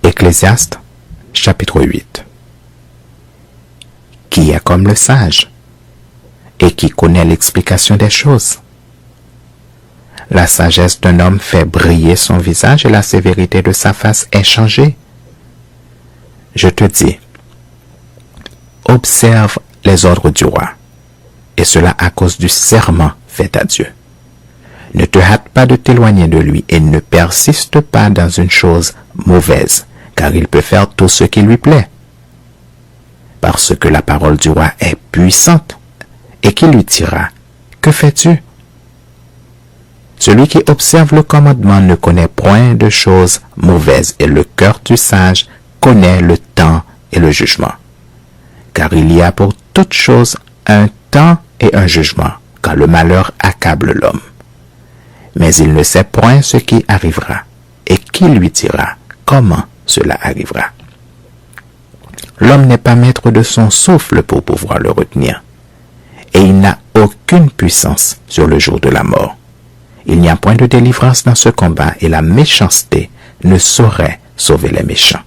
Ecclésiaste, chapitre 8. Qui est comme le sage et qui connaît l'explication des choses? La sagesse d'un homme fait briller son visage et la sévérité de sa face est changée. Je te dis, observe les ordres du roi, et cela à cause du serment fait à Dieu. Ne te hâte pas de t'éloigner de lui et ne persiste pas dans une chose mauvaise, car il peut faire tout ce qui lui plaît. Parce que la parole du roi est puissante, et qui lui dira, que fais-tu? Celui qui observe le commandement ne connaît point de choses mauvaises, et le cœur du sage connaît le temps et le jugement. Car il y a pour toute chose un temps et un jugement, quand le malheur accable l'homme. Mais il ne sait point ce qui arrivera, et qui lui dira comment cela arrivera. L'homme n'est pas maître de son souffle pour pouvoir le retenir, et il n'a aucune puissance sur le jour de la mort. Il n'y a point de délivrance dans ce combat, et la méchanceté ne saurait sauver les méchants.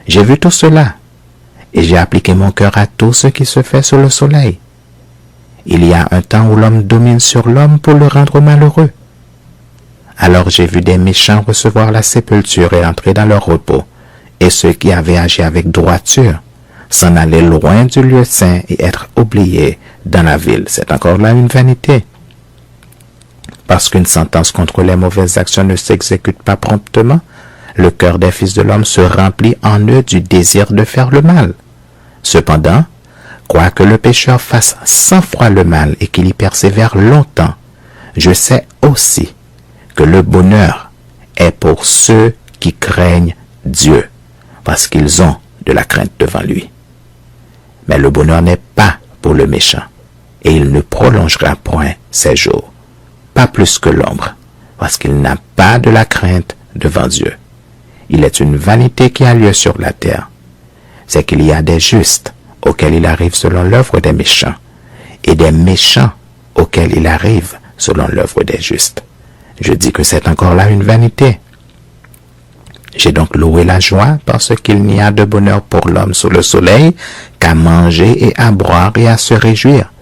J'ai vu tout cela, et j'ai appliqué mon cœur à tout ce qui se fait sous le soleil. Il y a un temps où l'homme domine sur l'homme pour le rendre malheureux. Alors j'ai vu des méchants recevoir la sépulture et entrer dans leur repos, et ceux qui avaient agi avec droiture s'en aller loin du lieu saint et être oubliés dans la ville. C'est encore là une vanité. Parce qu'une sentence contre les mauvaises actions ne s'exécute pas promptement, le cœur des fils de l'homme se remplit en eux du désir de faire le mal. Cependant, quoique le pécheur fasse 100 fois le mal et qu'il y persévère longtemps, je sais aussi que le bonheur est pour ceux qui craignent Dieu, parce qu'ils ont de la crainte devant lui. Mais le bonheur n'est pas pour le méchant, et il ne prolongera point ses jours, pas plus que l'ombre, parce qu'il n'a pas de la crainte devant Dieu. Il est une vanité qui a lieu sur la terre. C'est qu'il y a des justes auxquels il arrive selon l'œuvre des méchants, et des méchants auxquels il arrive selon l'œuvre des justes. Je dis que c'est encore là une vanité. J'ai donc loué la joie parce qu'il n'y a de bonheur pour l'homme sous le soleil qu'à manger et à boire et à se réjouir.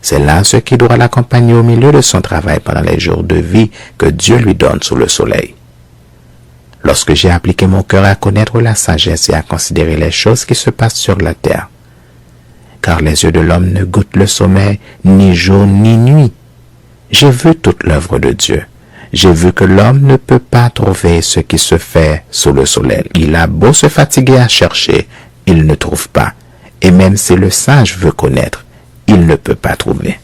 C'est là ce qui doit l'accompagner au milieu de son travail pendant les jours de vie que Dieu lui donne sous le soleil. Lorsque j'ai appliqué mon cœur à connaître la sagesse et à considérer les choses qui se passent sur la terre, car les yeux de l'homme ne goûtent le sommeil ni jour ni nuit, j'ai vu toute l'œuvre de Dieu. J'ai vu que l'homme ne peut pas trouver ce qui se fait sous le soleil. Il a beau se fatiguer à chercher, il ne trouve pas. Et même si le sage veut connaître, il ne peut pas trouver.